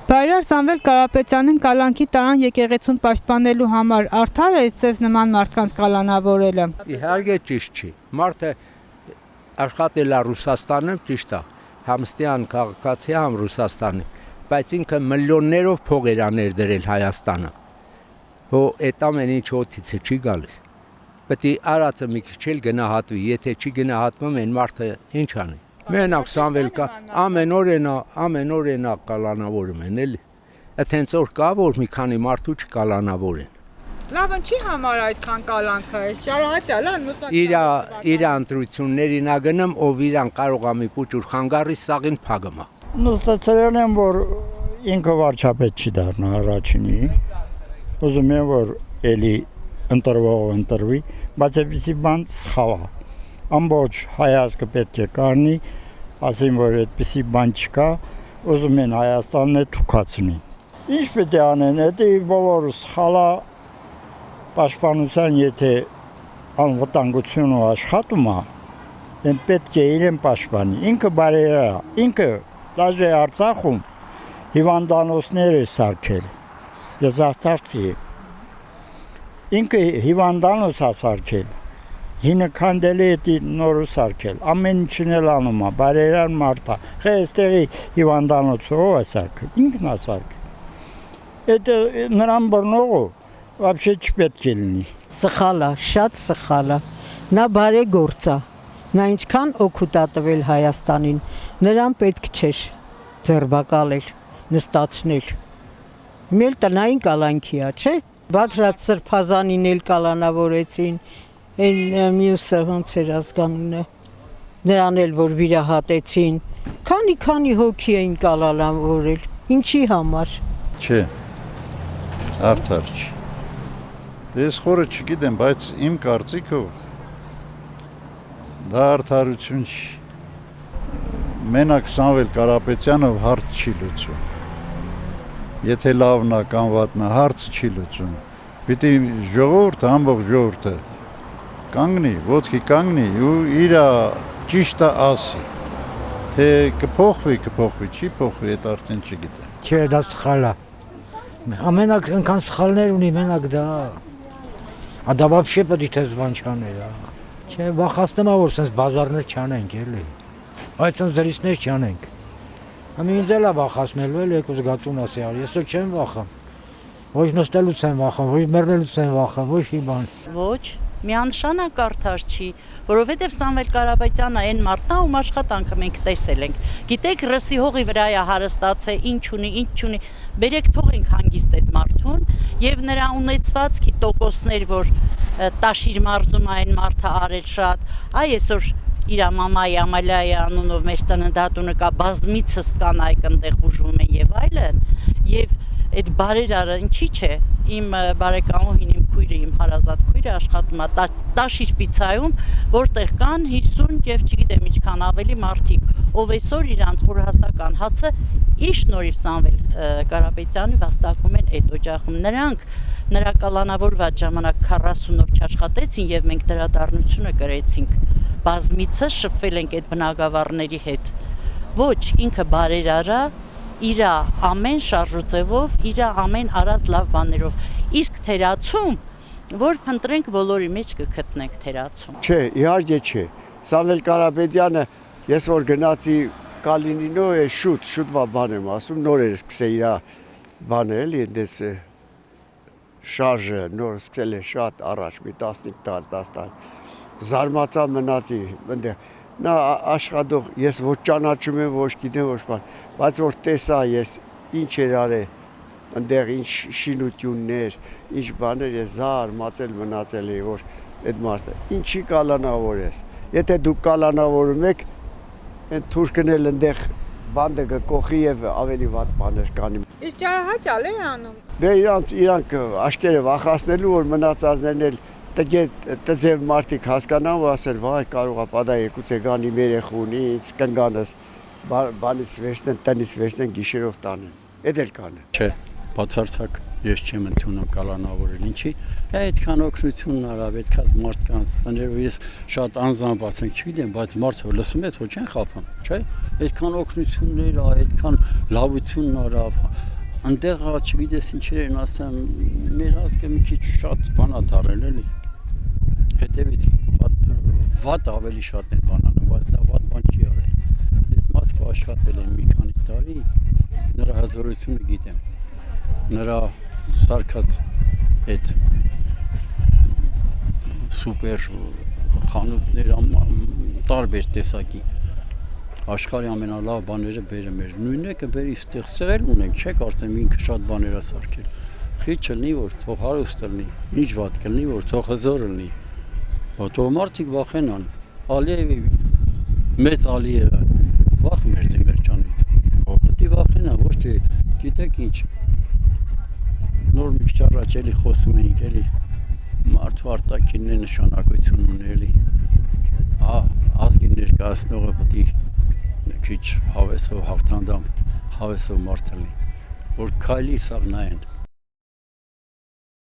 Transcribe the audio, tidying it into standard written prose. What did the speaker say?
Բայրար Սամվել Կարապետյանին կալանքի տարան եկեղեցուն պաշտպանելու համար արդար է ձեզ նման մարդկանց կալանավորելը։ Իհարկե ճիշտ չի։ Մարդը աշխատել է Ռուսաստանում, ճիշտ է, համստյան քաղաքացի համ Ռուսաստանի, բայց ինքը միլիոններով փող էր ներդրել Հայաստանը։ Հո այդ ամեն ինչ օդից չի գալիս։ Պետք է արածը մի քիչ էլ գնահատվի, եթե չի գնահատվում, այն մարդը ինչ անի։ Մենակ Սամվել կա, ամեն օր են կալանավորում են, էլի։ Այդ հենց որ կա, որ մի քանի մարդու չկալանավորեն։ Լավ, ինչի համար այդքան կալանքը է, շարահաճալ է, իր ընտրություններին ա գնում, ով իրան կարող է մի փուճուր խանգարի, սաղին փագում է։ Նստացել եմ, որ ինքը վարչապետ չի դառնա առաջինի, ուզում եմ, որ էլի ընտրվողը ընտրվի, բայց այդպիսի բան սխալ է։ Ամբողջ հայացքը պետք է կառնի, ասին, որ այդպիսի բան չկա, ուզում են Հայաստանն է թուքացնի։ Ինչ պետք է անեն, դա բոլորը սխալ է, պաշտպանության եթե անվտանգությունը աշխատում է, դեն պետք է իրեն պաշտպանի, ինքը բարերար է, ինքը դաժե Արցախում հիվանդանոցներ է սարքել, ես արցախցի եմ, ինքը հիվանդանոց է սարքել, հինը քանդելի է նորը սարքել, ամեն ինչն էլ անում է, բարերար մարդ է, այստեղի հիվանդանոցը ով է սարքել, ինքն է սարքել, դա նրան բռնողը вообще չպետք է լինի։ Սխալ է, շատ սխալ է, նա բարեգործ է, նա ինչքան օգուտ է տվել Հայաստանին, նրան պետք չէր ձերբակալել, նստացնել, մել տնային կալանքի է, չէ՞։ Բագրատ Սրբազանին էլ կալանավորեցին, այն մյուսը ոնց էր ազգանունը, նրան էլ որ վիրահատեցին, քանի հոգի էին կալանավորել, ինչի համար։ Չէ, արդար չի։ Ես խորը չգիտեմ, բայց իմ կարծիքով դա արդարություն չի։ Մենակ Սամվել Կարապետյանով հարց չի լուծում։ Եթե լավն է կամ վատն է, հարց չի լուծում։ Պիտի ժողովուրդը, ամբողջ ժողովուրդը կանգնի, ոտքի կանգնի ու իր ճիշտը ասի։ Թե կփոխվի, չի փոխվի, այդ արդեն չգիտեմ։ Չէ, դա սխալ է։ Ամենակ այնքան սխալներ ունի, մենակ դա։ Դա вообще պետք է զբան չանել, Չէ, վախացնում եմ, որ sense բազարներ չանենք, էլի։ Այդ sense զրույցներ չանենք։ Ինձ էլ է վախացնելու, էլի եկուս գատուն ասի, ես չեմ վախում։ Ոչ նստելուց եմ վախում, ոչ մեռնելուց եմ վախում, ոչ մի բան։ Ոչ, միանշանակ արդար չի, որովհետև Սամվել Կարապետյանը այն մարդն է, ում աշխատանքը մենք տեսել ենք։ Գիտեք, ռսի հողի վրա է հարստացել, ինչ ունի, բերեք թողենք հանգիստ այդ մարդուն եւ նրա ունեցվածքի տոկոսներ, որ Տաշիր մարզում այն մարդը արել շատ, այսօր իր մամայի Ամալիայի անունով մեր ծննդատունը կա, բազմիցս կանայք այնտեղ բուժվում են եւ այլն, եւ այդ բարերարը ինչի՞ չէ, իմ բարեկամուհին, իմ քույրը, իմ հարազատ քույրը աշխատում է Տաշիր պիցայում, որտեղ կան 50 եւ չգիտեմ ինչքան ավելի մարդիկ, ով այսօր իրանց օրհասական հացը ի շնորհիվ Սամվել Կարապետյանի վաստակում են այդ օջախում։ Նրանք նրա կալանավորված ժամանակ 40 օր չաշխատեցին եւ մենք դրա դառնությունը կրեցինք։ Բազմիցս շփվել ենք այդ բնակավարների հետ։ Ոչ, ինքը բարերարա իր ամեն շարժուձևով, իր ամեն արած լավ բաներով, իսկ թերացում, որ փնտրենք բոլորի մեջ կգտնենք թերացում։ Չէ, իհարկե չէ, Սամվել Կարապետյանը, ես որ գնացի Կալինինո, շուտվա բան եմ ասում, նոր էր սկսել իր բանը, էլի, այնպես շարժը, նոր սկսել է շատ առաջ, մի 15 տարի, զարմացա մնացի, այնտեղ նա աշխատող, ես ոչ ճանաչում եմ, ոչ գիտեմ, ոչ բան, բայց որ տեսա ես ինչ էր արել, այնտեղ ինչ շինություններ, ինչ բաներ, ես զարմացել մնացել էի, որ այդ մարդը, ինչի կալանավոր ես, եթե դուք կալանավորում եք, այն թուրքն էլ այնտեղ բանդը կկոխի եւ ավելի վատ բաներ կանի։ Իսկ ճարահաճալ է անում։ Դե իրանք աշկերը վախացնելու, որ մնացածներն էլ տձև մարդիկ հասկանան, որ ասել, վայ, կարող է պատա եկուցե գանի մեր երեխուն, ինձ կնգանս, բանից վերցնեն, տնից վերցնեն, գիշերով տանեն, էդ էլ կանեն։ Չէ, բացարձակ ես չեմ ընդունում կալանավորել, ինչի, այդքան օգնությունն արավ, այդքան մարդկանց տներով ես շատ անձնաբաց եմ չգիտեմ, բայց մարդը լսում է, թող չեն խափում, չէ, այդքան օգնություններ, այդքան լավությունն արավ, Այնտեղ չգիտես ինչեր են ասեմ, մեր ազգը մի քիչ շատ բան ա դարել էլի։ Հետևից վատ ավելի շատ են բանանը, բայց դա վատ բան չի արել։ Ես Մոսկվա աշխատել եմ մի քանի տարի, նրա հզորությունը գիտեմ։ Նրա սարքած այդ սուպեր խանութներ տարբեր տեսակի աշխարհի ամենալավ բաները բերեմ էր։ Նույնն է կբերի ստեղ ծեղել ունենք, չէ՞ կարծեմ ինքը շատ բաներ է սարքել։ Խիչ չլինի, որ թող հարուստ լինի, ինչ վատ կլինի, որ թող հզոր լինի։ Բա թող մարդիկ վախենան։ Ալիևի մեծ Ալիևը վախում էր Դեմիրճանից։ Պետք է վախենա, ոչ թե գիտեք ինչ։ Նոր մի քիչ առաջ էլի խոսում էինք էլի մարդու արտաքինն է նշանակություն ունի էլի։ Ազգի ներկայացնողը պետք է քիչ հավեսով հաղթանդամ, հավեսով մարդ լինի, որ քայլի սաղ նայեն։